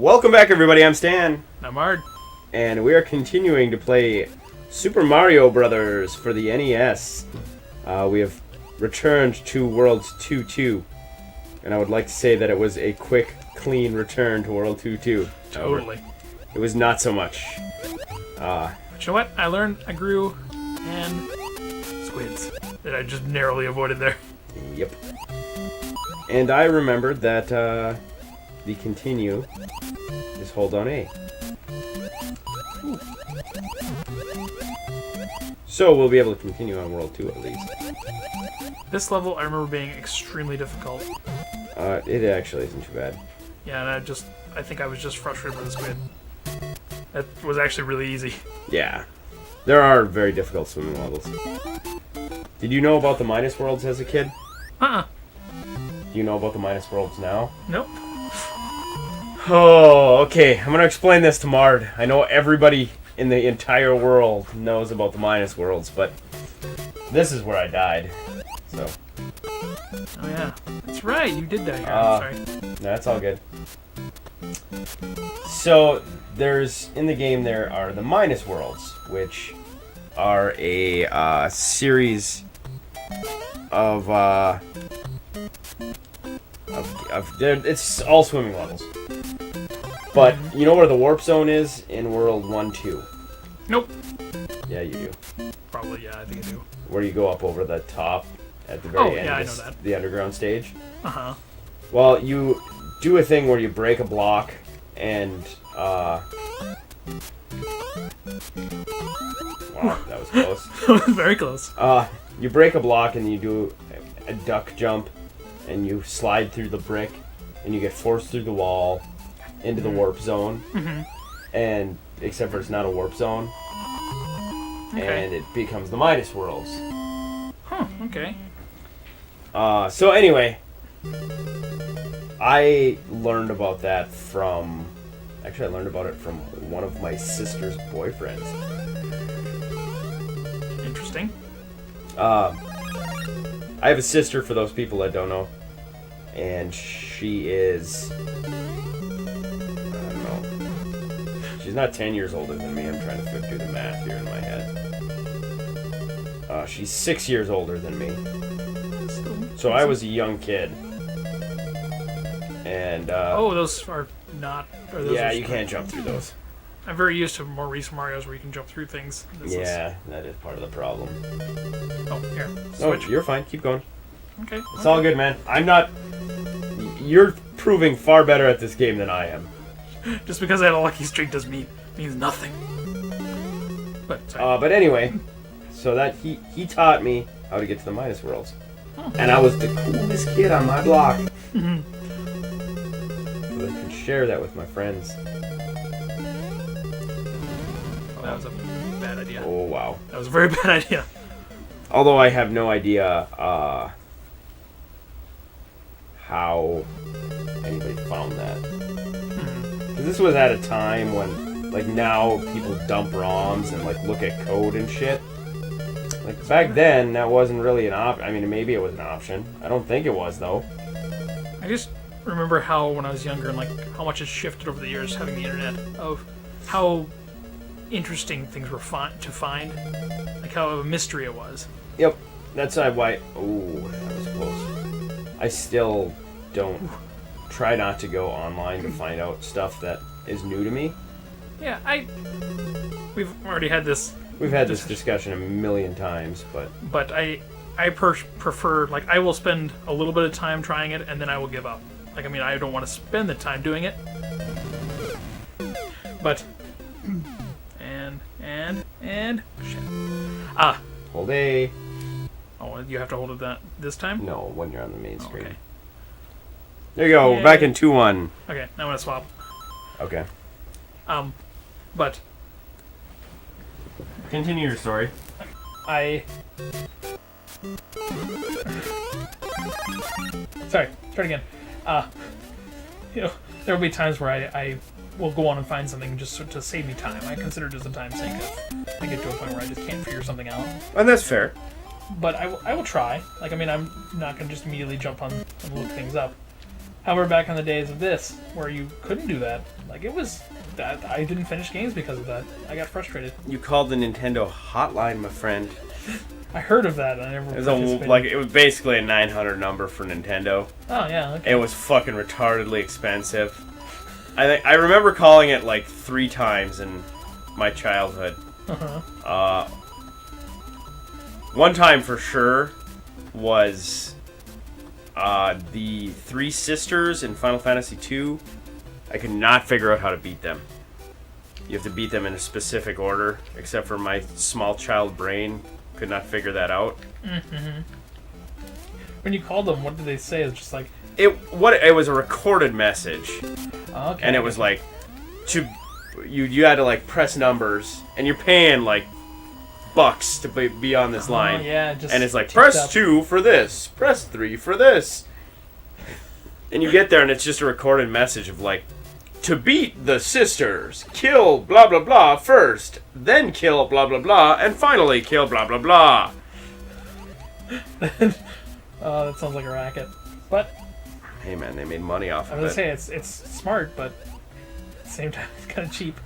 Welcome back, everybody. I'm Stan. I'm Ard. And we are continuing to play Super Mario Brothers for the NES. We have returned to World 2-2. And I would like to say that it was a quick, clean return to World 2-2. Totally. It was not so much. But you know what? I learned, I grew, and squids that I just narrowly avoided there. Yep. And I remembered that the continue is hold on A. Ooh. So we'll be able to continue on World 2 at least. This level I remember being extremely difficult. It actually isn't too bad. Yeah, and I think I was just frustrated with the squid. That was actually really easy. Yeah. There are very difficult swimming levels. Did you know about the minus worlds as a kid? Uh-uh. Do you know about the minus worlds now? Nope. Oh, okay. I'm going to explain this to Mard. I know everybody in the entire world knows about the minus worlds, but this is where I died. So. Oh, yeah. That's right. You did die here. I'm sorry. No, that's all good. So, in the game there are the minus worlds, which are a series of it's all swimming levels. But you know where the warp zone is in World 1-2? Nope. Yeah, you do. Probably, yeah, I think I do. Where you go up over the top at the very end of I know that. The underground stage. Uh-huh. Well, you do a thing where you break a block and wow, that was close. That was very close. You break a block and you do a duck jump and you slide through the brick and you get forced through the wall into the warp zone. Mm-hmm. And except for it's not a warp zone. Okay. And it becomes the minus worlds. Huh, okay. So anyway, I learned about that from... Actually, I learned about it from one of my sister's boyfriends. Interesting. I have a sister, for those people that don't know. And she is... I don't know. She's not 10 years older than me. I'm trying to do the math here in my head. She's 6 years older than me. So I was a young kid. And, those are not... yeah, you can't jump through those. I'm very used to more recent Marios where you can jump through things. That is part of the problem. Oh, here. Switch. No, you're fine. Keep going. Okay. It's all good, man. I'm not... You're proving far better at this game than I am. Just because I had a lucky streak means nothing. But anyway, so that he taught me how to get to the minus worlds. Oh. And I was the coolest kid on my block. So I could share that with my friends. Oh, that was a bad idea. Oh, wow. That was a very bad idea. Although I have no idea how anybody found that. Because this was at a time when, like, now people dump ROMs and, like, look at code and shit. Like, back then, that wasn't really an option. I mean, maybe it was an option. I don't think it was, though. I just remember how, when I was younger, and, like, how much has shifted over the years having the internet, of how interesting things were to find. Like, how of a mystery it was. Yep. That's why... Oh, that was close. I still don't try not to go online to find out stuff that is new to me. Yeah, we've already had this... We've had this discussion a million times, but... But I prefer... Like, I will spend a little bit of time trying it, and then I will give up. Like, I mean, I don't want to spend the time doing it. But... And... Shit. Hold A. Oh, you have to hold it this time? No, when you're on the main screen. Okay. There you go. We're back in 2-1. Okay, now I'm gonna swap. Okay. But... Continue your story. Sorry, start again. There will be times where I will go on and find something just to save me time. I consider it as a time sink if I get to a point where I just can't figure something out. And that's fair. But I will try. Like, I mean, I'm not going to just immediately jump on and look things up. However, back in the days of this, where you couldn't do that, like it was that I didn't finish games because of that. I got frustrated. You called the Nintendo hotline, my friend. I heard of that. I never participated. It was basically a 900 number for Nintendo. Oh yeah. Okay. It was fucking retardedly expensive. I remember calling it like 3 times in my childhood. Uh-huh. One time for sure was the 3 sisters in Final Fantasy II. I could not figure out how to beat them. You have to beat them in a specific order, except for my small child brain could not figure that out. Mm-hmm. When you called them, what did they say? It's just like It was a recorded message. okay. And it was like you had to like press numbers, and you're paying like bucks to be on this line. Yeah, and it's like press 2 for this, press 3 for this. And you get there and it's just a recorded message of like, to beat the sisters, kill blah blah blah first, then kill blah blah blah, and finally kill blah blah blah. That sounds like a racket. But Hey man, they made money off I of was it. gonna say it's smart, but at the same time it's kind of cheap.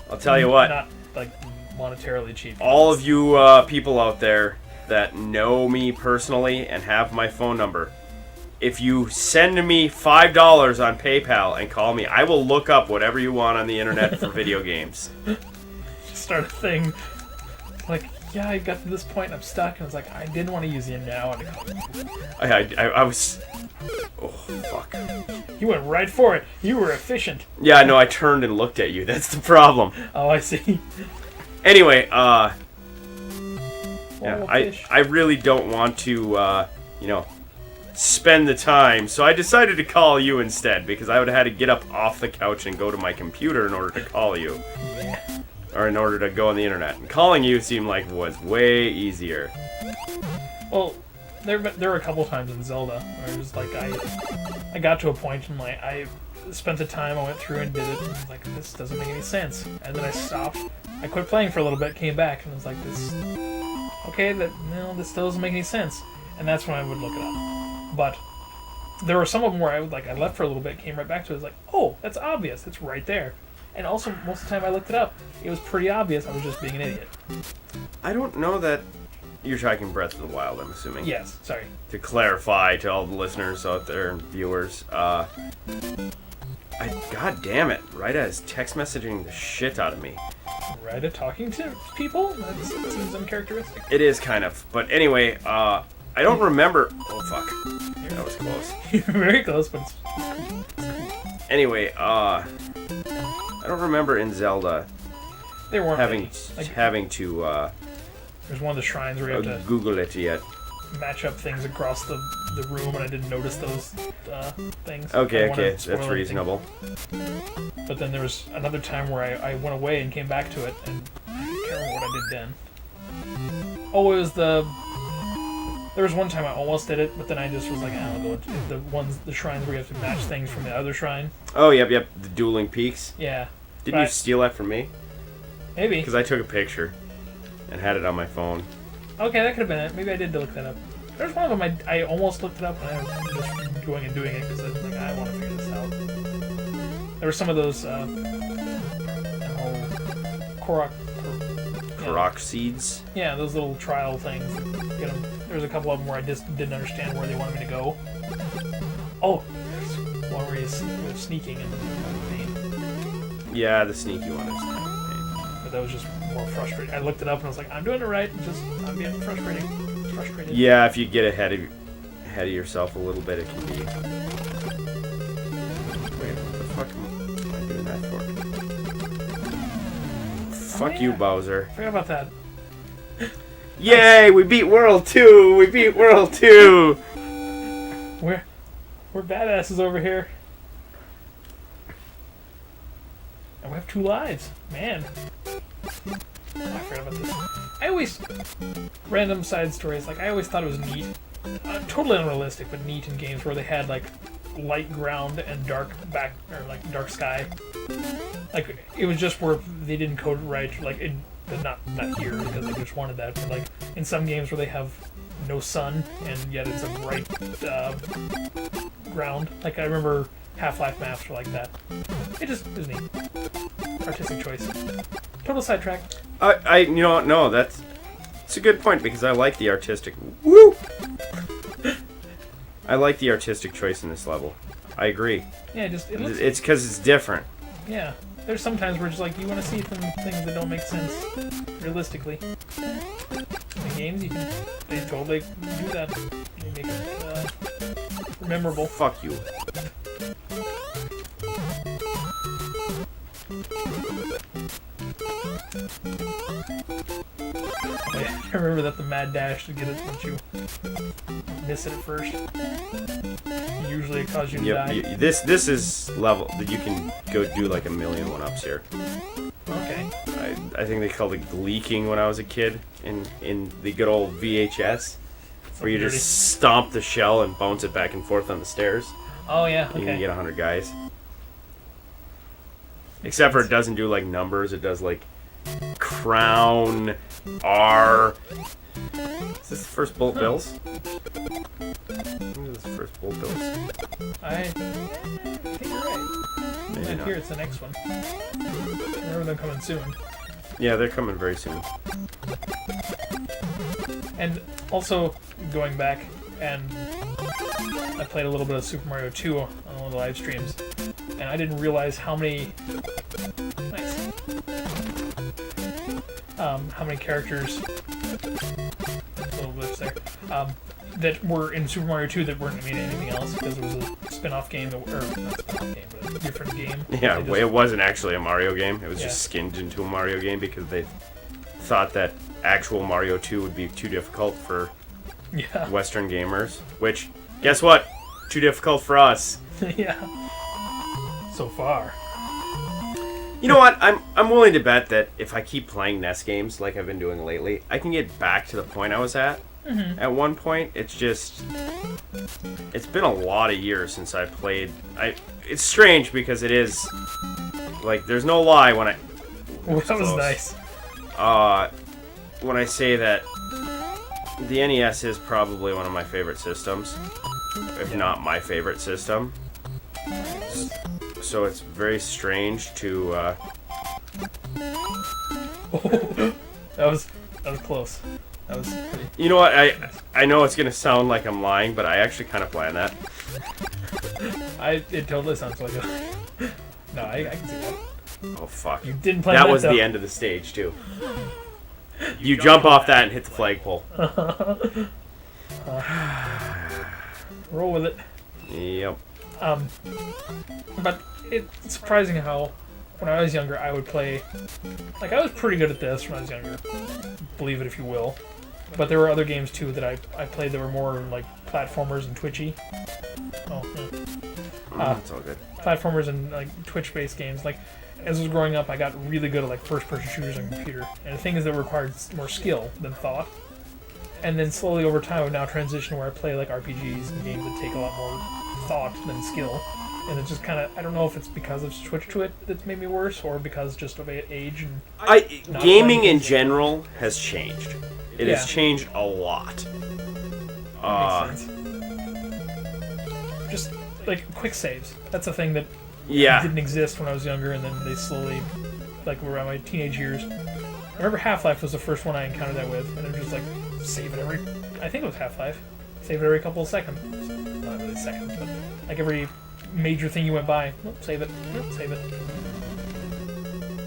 I'll tell you what. Not like monetarily cheap. All of you people out there that know me personally and have my phone number, if you send me $5 on PayPal and call me, I will look up whatever you want on the internet for video games. Start a thing. Like, yeah, I got to this point and I'm stuck, and it's like, I didn't want to use the now. I was... Oh, fuck. You went right for it. You were efficient. Yeah, no, I turned and looked at you. That's the problem. Oh, I see. Anyway, Oh, yeah, fish. I really don't want to, spend the time, so I decided to call you instead, because I would have had to get up off the couch and go to my computer in order to call you. Yeah. Or in order to go on the internet. And calling you seemed like was way easier. Well, there were a couple times in Zelda where it was like I got to a point and like I spent the time, I went through and did it, and I was like, this doesn't make any sense. And then I stopped. I quit playing for a little bit, came back, and was like, this still doesn't make any sense. And that's when I would look it up. But there were some of them where I left for a little bit, came right back to it, was like, oh, that's obvious, it's right there. And also, most of the time I looked it up, it was pretty obvious, I was just being an idiot. I don't know that you're talking Breath of the Wild, I'm assuming. Yes, sorry. To clarify to all the listeners out there and viewers, God damn it, Rita is text messaging the shit out of me. Right, talking to people? That seems uncharacteristic. It is kind of, but anyway, I don't remember. Oh fuck, that was close. You're very close, but it's... Anyway, I don't remember in Zelda They weren't having to there's one of the shrines where you have to Google it yet. match up things across the room, and I didn't notice those things. Okay, I okay, spoil that's anything. reasonable. But then there was another time where I went away and came back to it, and I can't remember what I did then. Oh, it was there was one time I almost did it, but then I just was like, I don't know, the shrines where you have to match things from the other shrine. Oh, yep, the dueling peaks. Yeah. Didn't you steal that from me? Maybe. Because I took a picture and had it on my phone. Okay, that could have been it. Maybe I did look that up. There's one of them I almost looked it up, and I was just going and doing it because I was like, I want to figure this out. There were some of those Korok seeds? Yeah, those little trial things. Get them. There's a couple of them where I just didn't understand where they wanted me to go. Oh, there's one where you're sneaking and pain. Yeah, the sneaky one is kind of pain. But that was just more frustrating. I looked it up and I was like, I'm doing it right. I'm being frustrated. Yeah, if you get ahead of yourself a little bit, it can be. Wait, what the fuck am I doing that for? Fuck you, Bowser. I forgot about that. Yay! We beat World 2! We beat World 2! We're badasses over here. And we have 2 lives. Man. I forgot about this. I always... Random side stories. Like, I always thought it was neat. Totally unrealistic, but neat in games where they had, like, light ground and dark back... Or, like, dark sky. Like, it was just where they didn't code it right. Like, not here, because they just wanted that. But, like, in some games where they have no sun, and yet it's a bright... ground. Like, I remember Half-Life maps were like that. It was neat. Artistic choice. Total sidetrack. No, it's a good point because I like the artistic. Woo! I like the artistic choice in this level. I agree. Yeah, it's because it's different. Yeah. There's sometimes where just like you want to see some things that don't make sense realistically. In games, they totally do that. They make it memorable. Fuck you. I remember that the mad dash to get it once you miss it at first. Usually it causes you to die. This is level that you can go do like a million 1-ups here. Okay. I think they called it gleeking when I was a kid in the good old VHS, where you just stomp the shell and bounce it back and forth on the stairs. Oh yeah. Okay. You can get 100 guys. Except for it doesn't do like numbers. It does like crown R. Is this the first bullet bills? When is the first bullet bills? I think you're right. Maybe not. Here it's the next one. I remember them coming soon. Yeah, they're coming very soon. And also, going back, and I played a little bit of Super Mario 2 on one of the live streams, and I didn't realize how many... Nice. How many characters... little glitch there. That were in Super Mario 2 that weren't in anything else, because it was a spin-off game, or not spin-off game, but a different game. Yeah, it wasn't actually a Mario game. It was just skinned into a Mario game because they thought that actual Mario 2 would be too difficult for Western gamers. Which, guess what? Too difficult for us. Yeah. So far. You know what? I'm willing to bet that if I keep playing NES games like I've been doing lately, I can get back to the point I was at. Mm-hmm. At one point, it's been a lot of years since I played. It's strange because it is like there's no lie when I. Well, that was nice. When I say that the NES is probably one of my favorite systems, if not my favorite system. So it's very strange to. That was close. That was pretty... You know what? I know it's gonna sound like I'm lying, but I actually kind of planned that. It totally sounds like a... No, I can see that. Oh fuck! You didn't plan that. That was the end of the stage too. You jump off that and hit the flagpole. Roll with it. Yep. But it's surprising how, when I was younger, I would play... Like, I was pretty good at this when I was younger. Believe it if you will. But there were other games, too, that I played that were more, like, platformers and twitchy. Oh, yeah. It's all good. Platformers and, like, Twitch-based games. Like, as I was growing up, I got really good at, like, first-person shooters on computer. And the thing is that required more skill than thought. And then slowly over time, I would now transition where I play, like, RPGs and games that take a lot more thought than skill. And it's just kind of, I don't know if it's because I've switched to it that's made me worse, or because just of age and... Gaming in general has changed. It has changed a lot. Makes sense. Just, like, quick saves. That's a thing that didn't exist when I was younger, and then they slowly, like, around my teenage years. I remember Half-Life was the first one I encountered that with, and it was just, like, save it every... I think it was Half-Life. Save it every couple of seconds. Not really seconds, but, like, every... major thing you went by. Nope, save it. Nope, save it.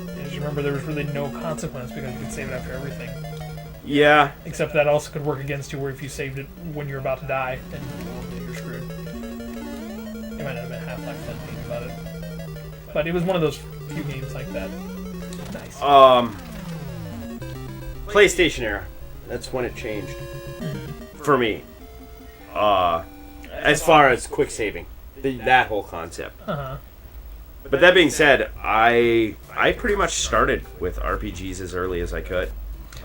And as you remember, there was really no consequence because you could save it after everything. Yeah. Except that also could work against you, where if you saved it when you're about to die, then you're screwed. It might not have been Half-Life then, thinking about it. But it was one of those few games like that. Nice. PlayStation era. That's when it changed. For me. As far as quick saving. That whole concept. Uh-huh. But that being said, I pretty much started with RPGs as early as I could.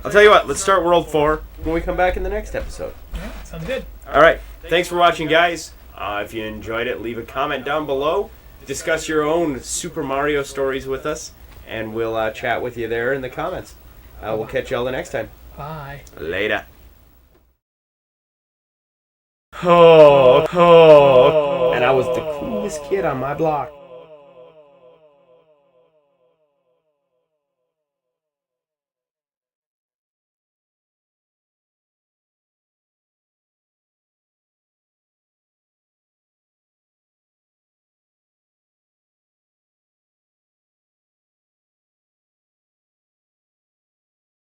I'll tell you what, let's start World 4 when we come back in the next episode. Yeah, sounds good. Alright, thanks for watching, guys. If you enjoyed it, leave a comment down below. Discuss your own Super Mario stories with us, and we'll chat with you there in the comments. We'll catch y'all the next time. Bye. Later. And I was the coolest kid on my block.